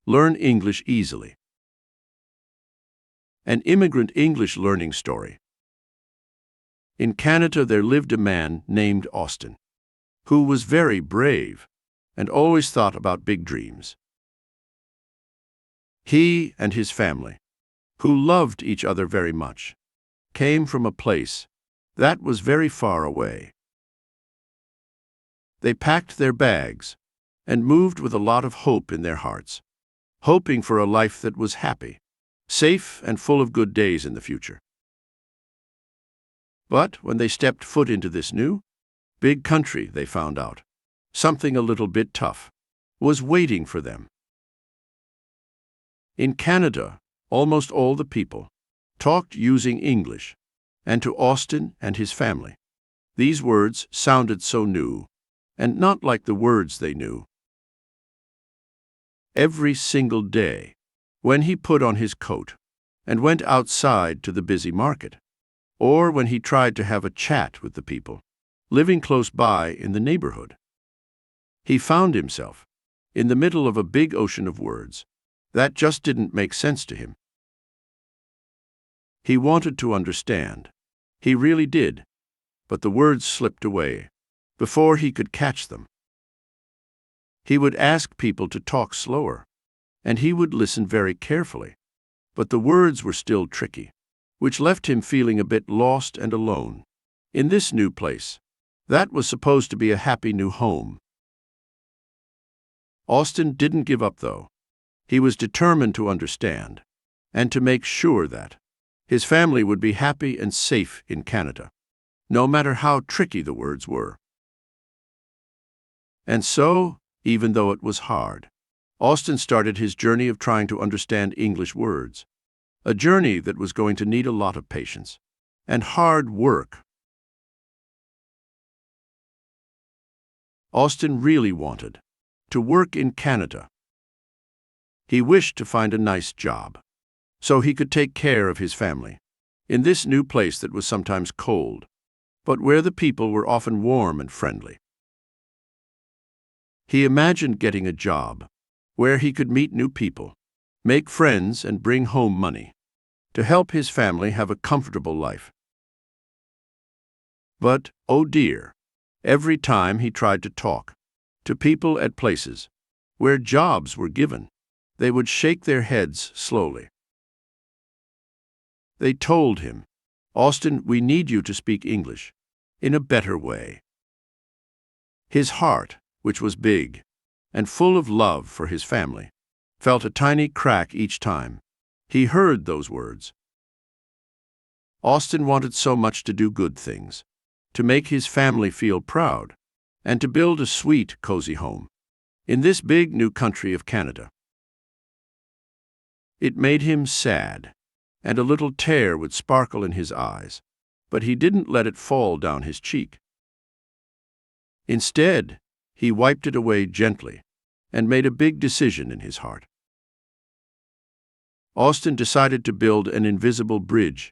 Learn English easily. An immigrant English learning story. In Canada there lived a man named Austin, who was very brave and always thought about big dreams. He and his family, who loved each other very much, came from a place that was very far away. They packed their bags and moved with a lot of hope in their hearts, hoping for a life that was happy, safe, and full of good days in the future. But when they stepped foot into this new, big country, they found out something a little bit tough was waiting for them. In Canada, almost all the people talked using English, and to Austin and his family, these words sounded so new and not like the words they knew. Every single day, when he put on his coat and went outside to the busy market, or when he tried to have a chat with the people living close by in the neighborhood, he found himself in the middle of a big ocean of words that just didn't make sense to him. He wanted to understand. He really did, but the words slipped away before he could catch them. He would ask people to talk slower, and he would listen very carefully, but the words were still tricky, which left him feeling a bit lost and alone in this new place that was supposed to be a happy new home. Austin didn't give up, though. He was determined to understand and to make sure that his family would be happy and safe in Canada, no matter how tricky the words were. And so, even though it was hard, Austin started his journey of trying to understand English words, a journey that was going to need a lot of patience and hard work. Austin really wanted to work in Canada. He wished to find a nice job so he could take care of his family in this new place that was sometimes cold, but where the people were often warm and friendly. He imagined getting a job where he could meet new people, make friends, and bring home money to help his family have a comfortable life. But, oh dear, every time he tried to talk to people at places where jobs were given, they would shake their heads slowly. They told him, "Austin, we need you to speak English in a better way." His heart, which was big and full of love for his family, felt a tiny crack each time he heard those words. Austin wanted so much to do good things, to make his family feel proud, and to build a sweet, cozy home in this big new country of Canada. It made him sad, and a little tear would sparkle in his eyes, but he didn't let it fall down his cheek. Instead, he wiped it away gently and made a big decision in his heart. Austin decided to build an invisible bridge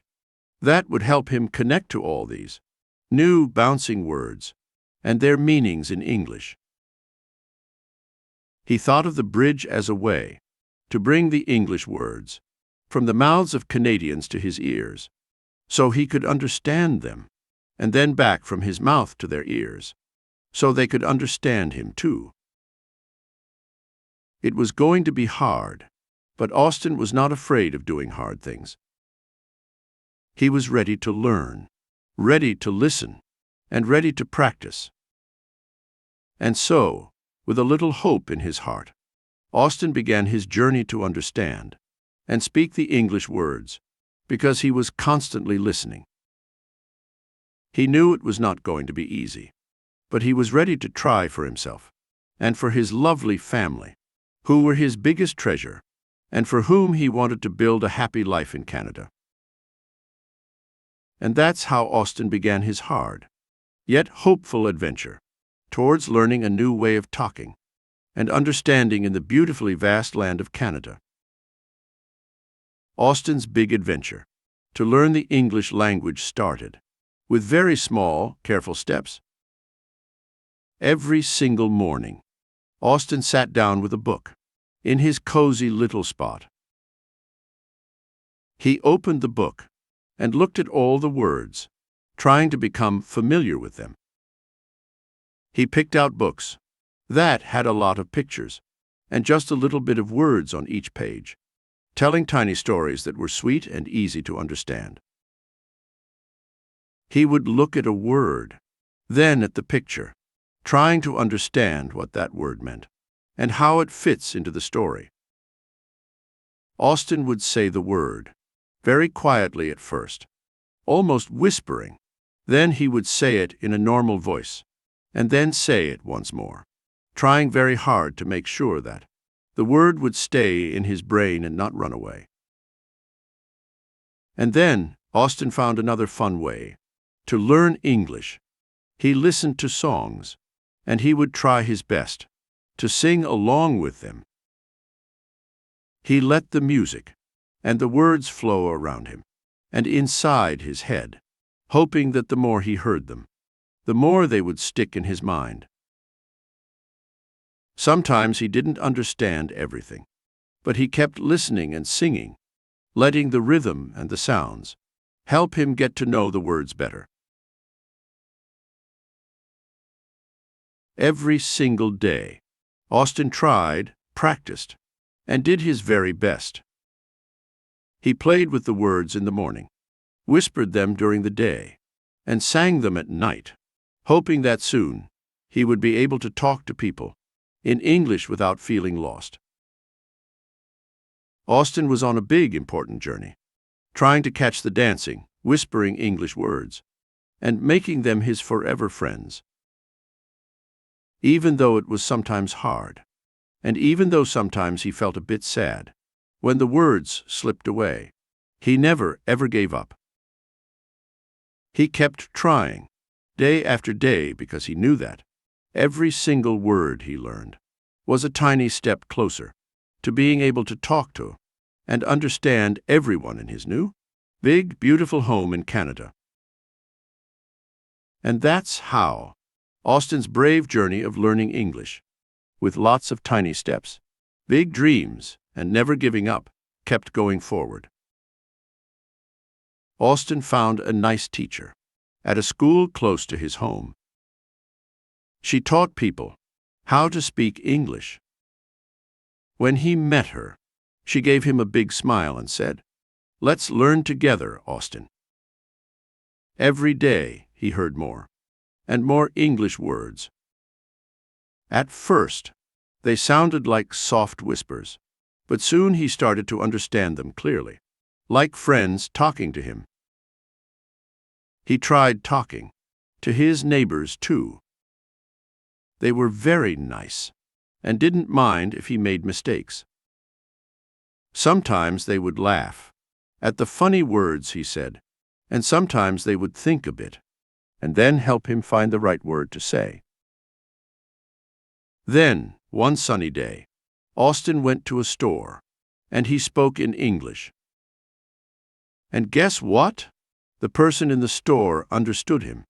that would help him connect to all these new bouncing words and their meanings in English. He thought of the bridge as a way to bring the English words from the mouths of Canadians to his ears, so he could understand them, and then back from his mouth to their ears, so they could understand him too. It was going to be hard, but Austin was not afraid of doing hard things. He was ready to learn, ready to listen, and ready to practice. And so, with a little hope in his heart, Austin began his journey to understand and speak the English words, because he was constantly listening. He knew it was not going to be easy, but he was ready to try for himself and for his lovely family, who were his biggest treasure, and for whom he wanted to build a happy life in Canada. And that's how Austin began his hard, yet hopeful adventure towards learning a new way of talking and understanding in the beautifully vast land of Canada. Austin's big adventure to learn the English language started with very small, careful steps. Every single morning, Austin sat down with a book in his cozy little spot. He opened the book and looked at all the words, trying to become familiar with them. He picked out books that had a lot of pictures and just a little bit of words on each page, telling tiny stories that were sweet and easy to understand. He would look at a word, then at the picture, trying to understand what that word meant and how it fits into the story. Austin would say the word, very quietly at first, almost whispering. Then he would say it in a normal voice, and then say it once more, trying very hard to make sure that the word would stay in his brain and not run away. And then Austin found another fun way to learn English. He listened to songs, and he would try his best to sing along with them. He let the music and the words flow around him and inside his head, hoping that the more he heard them, the more they would stick in his mind. Sometimes he didn't understand everything, but he kept listening and singing, letting the rhythm and the sounds help him get to know the words better. Every single day, Austin tried, practiced, and did his very best. He played with the words in the morning, whispered them during the day, and sang them at night, hoping that soon he would be able to talk to people in English without feeling lost. Austin was on a big, important journey, trying to catch the dancing, whispering English words, and making them his forever friends. Even though it was sometimes hard, and even though sometimes he felt a bit sad when the words slipped away, he never, ever gave up. He kept trying, day after day, because he knew that every single word he learned was a tiny step closer to being able to talk to and understand everyone in his new, big, beautiful home in Canada. And that's how Austin's brave journey of learning English, with lots of tiny steps, big dreams, and never giving up, kept going forward. Austin found a nice teacher at a school close to his home. She taught people how to speak English. When he met her, she gave him a big smile and said, "Let's learn together, Austin." Every day he heard more and more English words. At first, they sounded like soft whispers, but soon he started to understand them clearly, like friends talking to him. He tried talking to his neighbors too. They were very nice and didn't mind if he made mistakes. Sometimes they would laugh at the funny words he said, and sometimes they would think a bit and then help him find the right word to say. Then, one sunny day, Austin went to a store, and he spoke in English. And guess what? The person in the store understood him.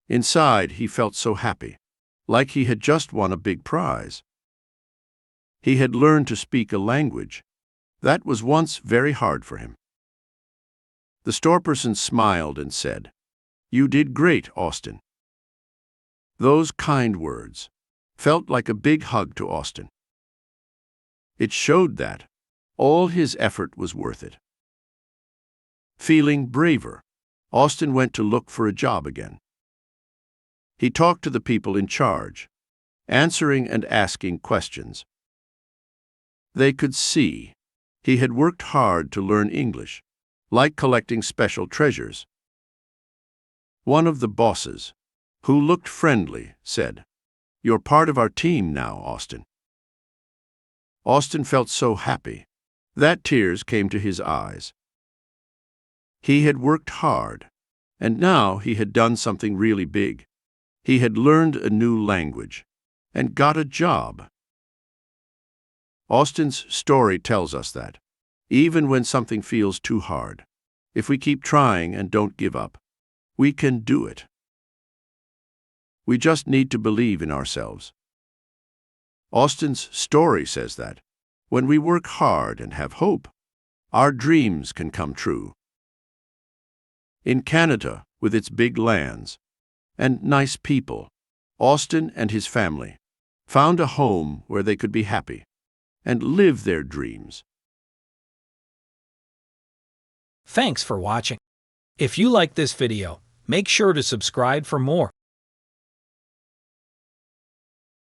Inside, he felt so happy, like he had just won a big prize. He had learned to speak a language that was once very hard for him. The store person smiled and said, "You did great, Austin." Those kind words felt like a big hug to Austin. It showed that all his effort was worth it. Feeling braver, Austin went to look for a job again. He talked to the people in charge, answering and asking questions. They could see he had worked hard to learn English, like collecting special treasures. One of the bosses, who looked friendly, said, "You're part of our team now, Austin." Austin felt so happy that tears came to his eyes. He had worked hard, and now he had done something really big. He had learned a new language and got a job. Austin's story tells us that, even when something feels too hard, if we keep trying and don't give up, we can do it. We just need to believe in ourselves. Austin's story says that when we work hard and have hope, our dreams can come true. In Canada, with its big lands and nice people, Austin and his family found a home where they could be happy and live their dreams. Thanks for watching. If you like this video, make sure to subscribe for more.